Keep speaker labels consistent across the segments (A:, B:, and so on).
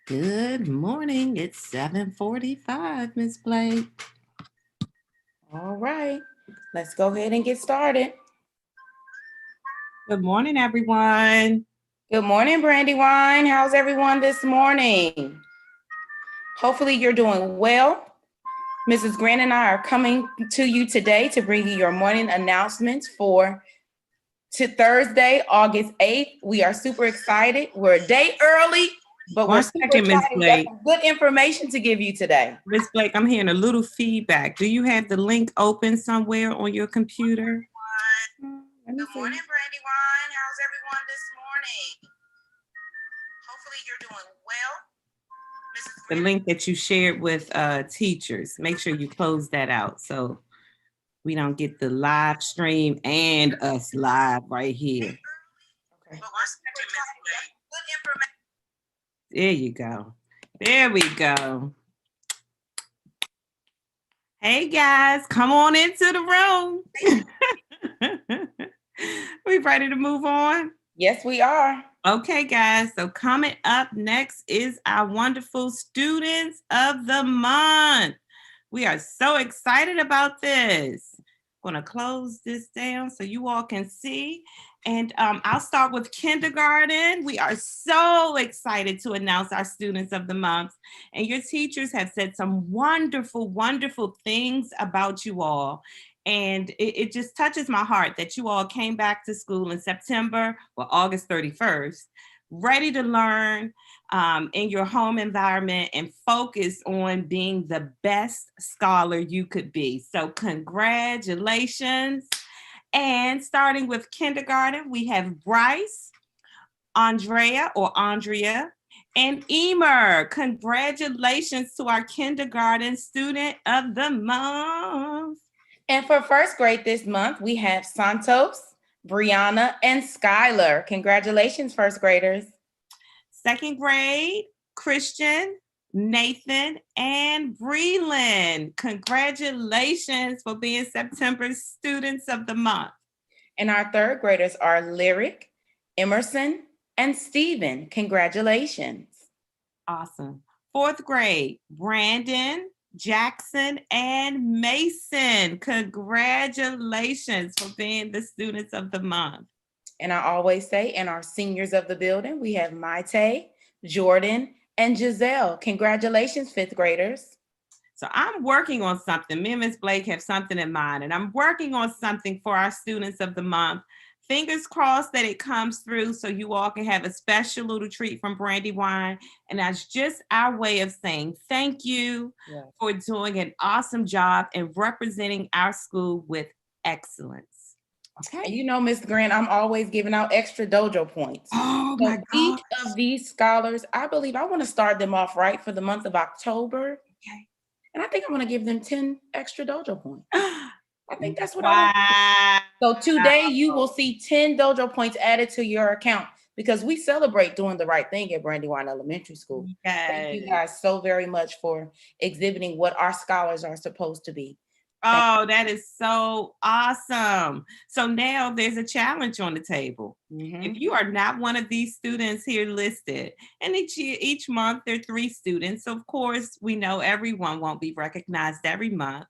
A: Good morning. It's 7:45, Miss Blake.
B: All right, let's go ahead and get started.
A: Good morning, everyone.
B: Good morning, Brandywine. How's everyone this morning? Hopefully you're doing well. Mrs. Grant and I are coming to you today to bring you your morning announcements for Thursday, August 8th. We are super excited. We're a day early, but we're super
A: Second, Miss
B: excited. We got
A: Blake.
B: some good information to give you today.
A: Miss Blake, I'm hearing a little feedback. Do you have the link open somewhere on your computer?
B: Good morning, Brandywine. How's everyone this morning? Hopefully you're doing well.
A: The link that you shared with teachers. Make sure you close that out so we don't get the live stream and us live right here.
B: Okay.
A: There you go. There we go. Hey guys, come on into the room. We ready to move on?
B: Yes, we are.
A: Okay, guys. So coming up next is our wonderful Students of the Month. We are so excited about this. I'm going to close this down so you all can see. And I'll start with kindergarten. We are so excited to announce our Students of the Month. And your teachers have said some wonderful, wonderful things about you all. And it just touches my heart that you all came back to school in September or August 31st, ready to learn in your home environment and focus on being the best scholar you could be. So congratulations. And starting with kindergarten, we have Bryce, Andrea, and Emer. Congratulations to our kindergarten student of the month.
B: And for first grade this month, we have Santos, Brianna, and Skylar. Congratulations, first graders.
A: Second grade, Christian, Nathan, and Breland. Congratulations for being September's Students of the Month.
B: And our third graders are Lyric, Emerson, and Steven. Congratulations.
A: Awesome. Fourth grade, Brandon, Jackson, and Mason. Congratulations for being the Students of the Month.
B: And I always say, in our seniors of the building, we have Maite, Jordan, and Giselle. Congratulations, fifth graders.
A: So I'm working on something. Me and Ms. Blake have something in mind, and I'm working on something for our Students of the Month. Fingers crossed that it comes through so you all can have a special little treat from Brandywine. And that's just our way of saying thank you for doing an awesome job and representing our school with excellence.
B: Okay. You know, Ms. Grant, I'm always giving out extra dojo points.
A: Oh
B: so
A: my God.
B: Each of these scholars, I believe I want to start them off right for the month of October.
A: Okay.
B: And I think I'm going to give them 10 extra dojo points. I think that's what
A: I
B: want. So today you will see 10 dojo points added to your account because we celebrate doing the right thing at Brandywine Elementary School.
A: Yes.
B: Thank you guys so very much for exhibiting what our scholars are supposed to be.
A: Oh, that is so awesome. So now there's a challenge on the table. If you are not one of these students here listed, and each month there are 3 students. So of course, we know everyone won't be recognized every month,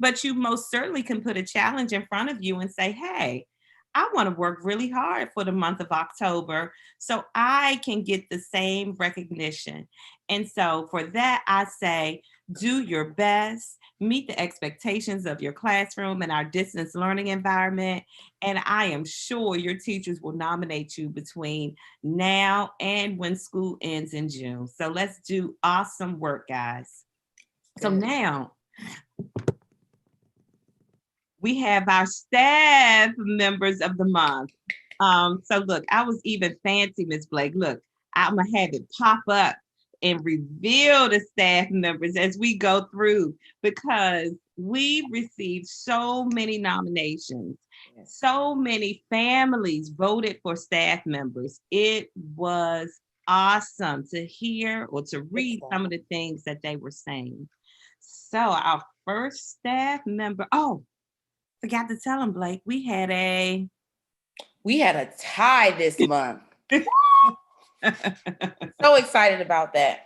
A: but you most certainly can put a challenge in front of you and say, hey, I want to work really hard for the month of October so I can get the same recognition. And so for that, I say, do your best, meet the expectations of your classroom and our distance learning environment. And I am sure your teachers will nominate you between now and when school ends in June. So let's do awesome work, guys. So now we have our staff members of the month. So look, I was even fancy, Ms. Blake. Look, I'm gonna have it pop up and reveal the staff members as we go through because we received so many nominations. So many families voted for staff members. It was awesome to hear or to read some of the things that they were saying. So our first staff member, forgot to tell them, Blake, we had a
B: tie this month. So excited about that.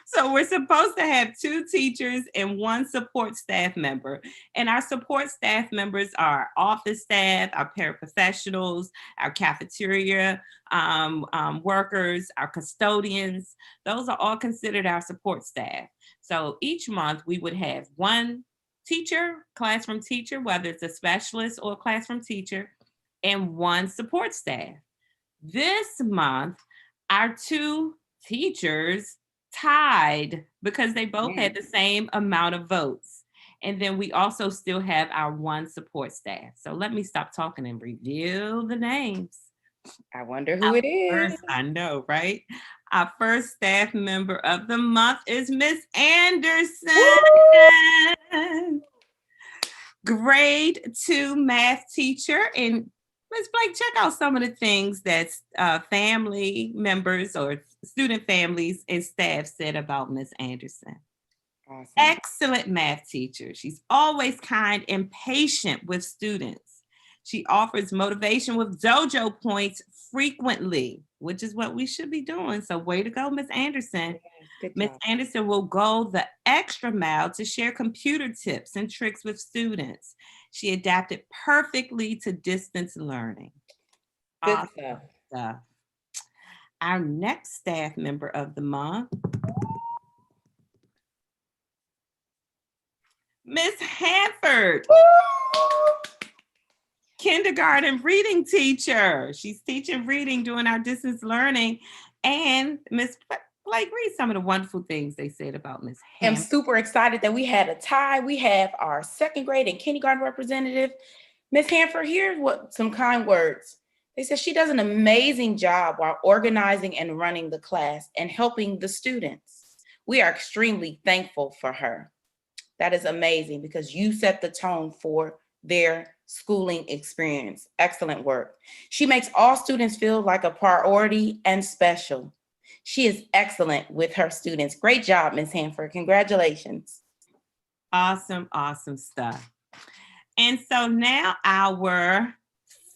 A: So we're supposed to have 2 teachers and 1 support staff member. And our support staff members are office staff, our paraprofessionals, our cafeteria workers, our custodians. Those are all considered our support staff. So each month we would have 1 teacher, classroom teacher, whether it's a specialist or a classroom teacher, and 1 support staff. This month, our 2 teachers tied because they both had the same amount of votes. And then we also still have our 1 support staff. So let me stop talking and reveal the names.
B: I wonder who it is.
A: I know, right? Our first staff member of the month is Miss Anderson. Woo! Grade 2 math teacher. And Ms. Blake, check out some of the things that family members or student families and staff said about Ms. Anderson. Awesome. Excellent math teacher. She's always kind and patient with students. She offers motivation with dojo points frequently, which is what we should be doing. So way to go, Ms. Anderson. Ms. Anderson will go the extra mile to share computer tips and tricks with students. She adapted perfectly to distance learning.
B: Good stuff.
A: Our next staff member of the month, Miss Hanford. Kindergarten reading teacher. She's teaching reading during our distance learning. And Miss Blake, read some of the wonderful things they said about Miss Hanford.
B: I'm super excited that we had a tie. We have our 2nd grade and kindergarten representative. Miss Hanford, here's some kind words. They said she does an amazing job while organizing and running the class and helping the students. We are extremely thankful for her. That is amazing because you set the tone for their schooling experience. Excellent work. She makes all students feel like a priority and special. She is excellent with her students. Great job, Ms. Hanford. Congratulations.
A: Awesome, awesome stuff. And so now our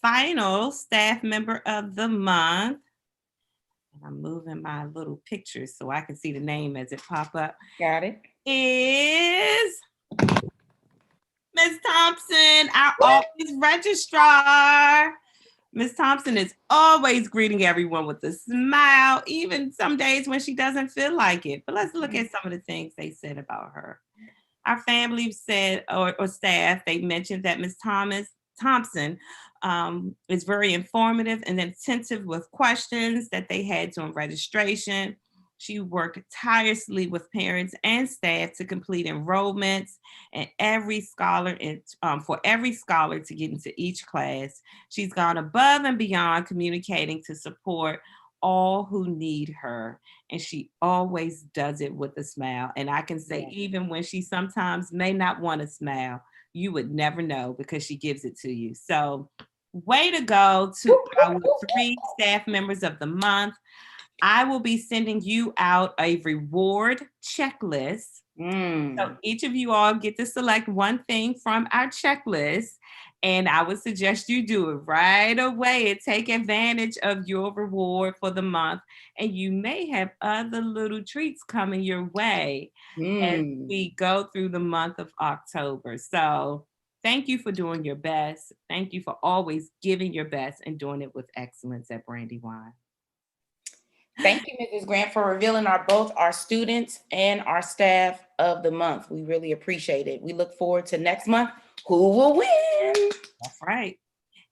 A: final staff member of the month, and I'm moving my little pictures so I can see the name as it pop up.
B: Got it.
A: Is Ms. Thompson, our office registrar. Ms. Thompson is always greeting everyone with a smile, even some days when she doesn't feel like it. But let's look at some of the things they said about her. Our family said, or staff, they mentioned that Ms. Thompson is very informative and attentive with questions that they had during registration. She worked tirelessly with parents and staff to complete enrollments and for every scholar to get into each class. She's gone above and beyond communicating to support all who need her. And she always does it with a smile. And I can say, even when she sometimes may not want to smile, you would never know because she gives it to you. So way to go to our 3 staff members of the month. I will be sending you out a reward checklist. So each of you all get to select one thing from our checklist. And I would suggest you do it right away and take advantage of your reward for the month. And you may have other little treats coming your way as we go through the month of October. So thank you for doing your best. Thank you for always giving your best and doing it with excellence at Brandywine.
B: Thank you, Mrs. Grant, for revealing both our students and our staff of the month. We really appreciate it. We look forward to next month. Who will win?
A: That's right.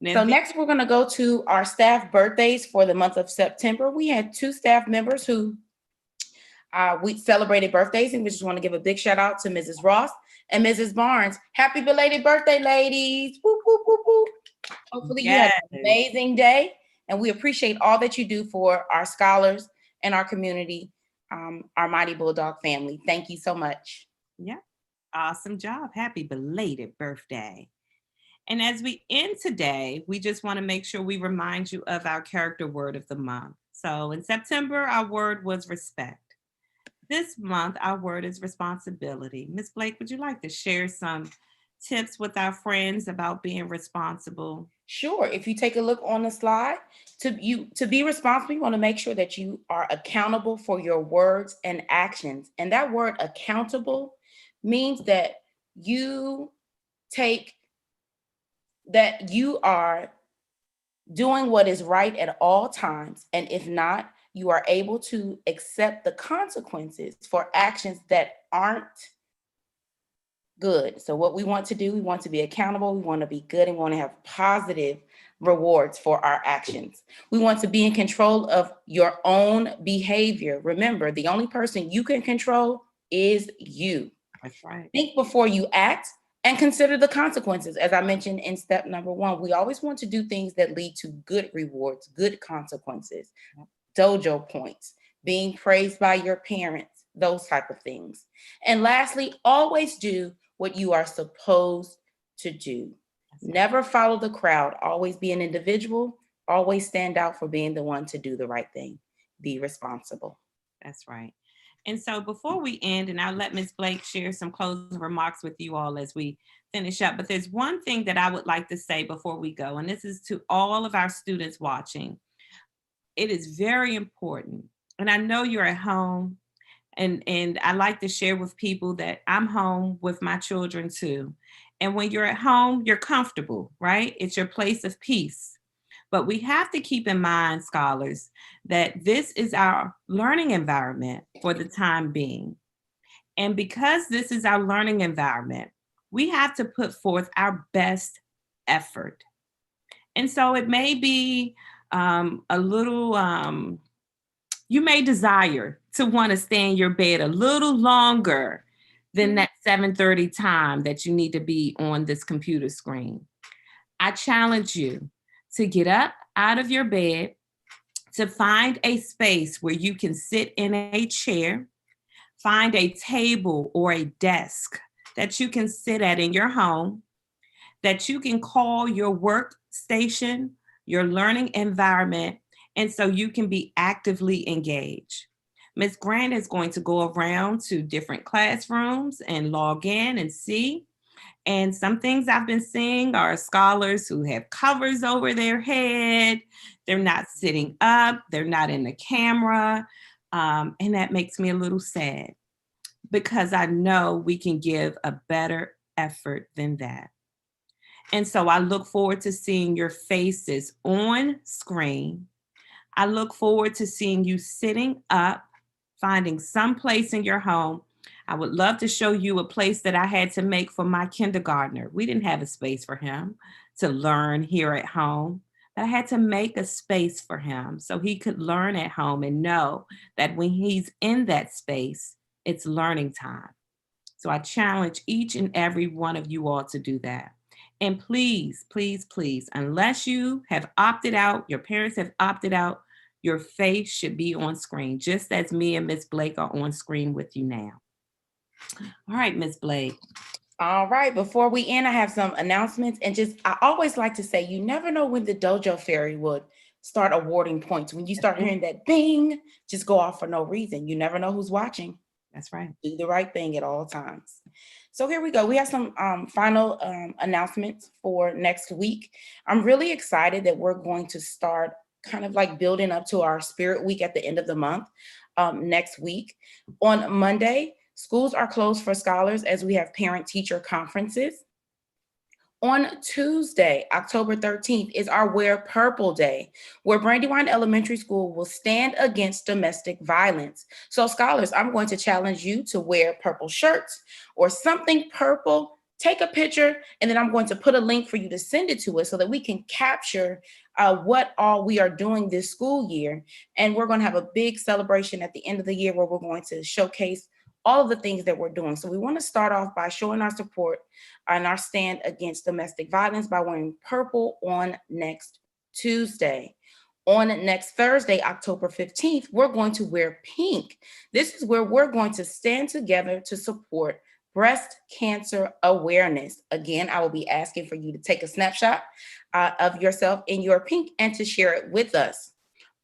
B: So next, we're going to go to our staff birthdays for the month of September. We had 2 staff members who we celebrated birthdays, and we just want to give a big shout out to Mrs. Ross and Mrs. Barnes. Happy belated birthday, ladies. Whoop, whoop, whoop, whoop. Hopefully you have an amazing day. And we appreciate all that you do for our scholars and our community, our Mighty Bulldog family. Thank you so much.
A: Yeah, awesome job. Happy belated birthday. And as we end today, we just want to make sure we remind you of our character word of the month. So in September, our word was respect. This month, our word is responsibility. Ms. Blake, would you like to share some tips with our friends about being responsible?
B: Sure. If you take a look on the slide, to be responsible, you want to make sure that you are accountable for your words and actions. And that word accountable means that you take that you are doing what is right at all times. And if not, you are able to accept the consequences for actions that aren't good. So what we want to do, we want to be accountable, we want to be good, and we want to have positive rewards for our actions. We want to be in control of your own behavior. Remember, the only person you can control is you.
A: That's right.
B: Think before you act and consider the consequences. As I mentioned in step number 1, we always want to do things that lead to good rewards, good consequences, dojo points, being praised by your parents, those type of things. And lastly, always do what you are supposed to do. Never follow the crowd. Always be an individual. Always stand out for being the one to do the right thing. Be responsible.
A: That's right. And so before we end, and I'll let Ms. Blake share some closing remarks with you all as we finish up, but there's one thing that I would like to say before we go, and this is to all of our students watching. It is very important, and I know you're at home, and I like to share with people that I'm home with my children too. And when you're at home, you're comfortable, right? It's your place of peace. But we have to keep in mind, scholars, that this is our learning environment for the time being. And because this is our learning environment, we have to put forth our best effort. And so it may be a little, you may desire to want to stay in your bed a little longer than that 7:30 time that you need to be on this computer screen. I challenge you to get up out of your bed, to find a space where you can sit in a chair, find a table or a desk that you can sit at in your home, that you can call your workstation, your learning environment, and so you can be actively engaged. Ms. Grant is going to go around to different classrooms and log in and see. And some things I've been seeing are scholars who have covers over their head. They're not sitting up, they're not in the camera. And that makes me a little sad because I know we can give a better effort than that. And so I look forward to seeing your faces on screen. I look forward to seeing you sitting up, finding some place in your home. I would love to show you a place that I had to make for my kindergartner. We didn't have a space for him to learn here at home, but I had to make a space for him so he could learn at home and know that when he's in that space, it's learning time. So I challenge each and every one of you all to do that. And please, please, please, unless you have opted out, your parents have opted out, your face should be on screen, just as me and Miss Blake are on screen with you now. All right, Miss Blake.
B: All right, before we end, I have some announcements. And I always like to say, you never know when the dojo fairy would start awarding points. When you start hearing that bing, just go off for no reason. You never know who's watching.
A: That's right.
B: Do the right thing at all times. So here we go. We have some final announcements for next week. I'm really excited that we're going to start kind of like building up to our Spirit Week at the end of the month next week. On Monday, schools are closed for scholars as we have parent-teacher conferences. On Tuesday, October 13th, is our Wear Purple Day, where Brandywine Elementary School will stand against domestic violence. So scholars, I'm going to challenge you to wear purple shirts or something purple. Take a picture, and then I'm going to put a link for you to send it to us so that we can capture what all we are doing this school year. And we're going to have a big celebration at the end of the year where we're going to showcase all of the things that we're doing. So we want to start off by showing our support and our stand against domestic violence by wearing purple on next Tuesday. On next Thursday, October 15th, we're going to wear pink. This is where we're going to stand together to support breast cancer awareness. Again, I will be asking for you to take a snapshot of yourself in your pink and to share it with us.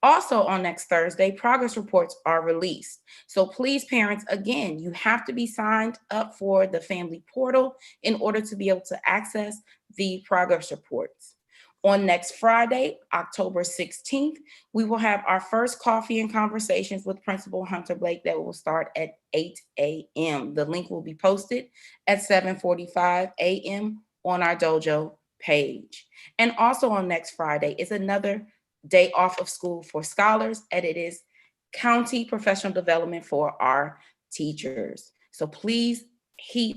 B: Also on next Thursday, progress reports are released. So please, parents, again, you have to be signed up for the family portal in order to be able to access the progress reports. On next Friday, October 16th, we will have our first coffee and conversations with Principal Hunter Blake that will start at 8 a.m. The link will be posted at 7:45 a.m. on our dojo page. And also on next Friday is another day off of school for scholars, and it is county professional development for our teachers. So please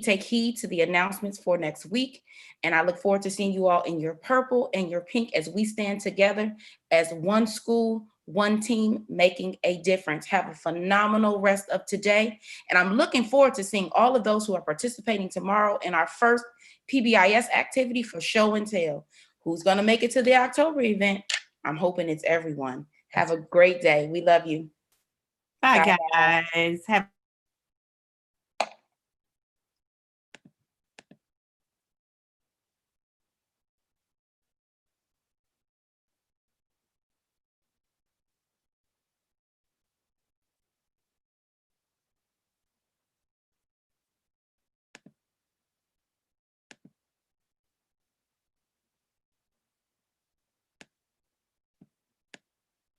B: take heed to the announcements for next week. And I look forward to seeing you all in your purple and your pink as we stand together as one school, one team, making a difference. Have a phenomenal rest of today. And I'm looking forward to seeing all of those who are participating tomorrow in our first PBIS activity for show and tell. Who's going to make it to the October event? I'm hoping it's everyone. Have a great day. We love you.
A: Bye,
B: Bye.
A: guys. Have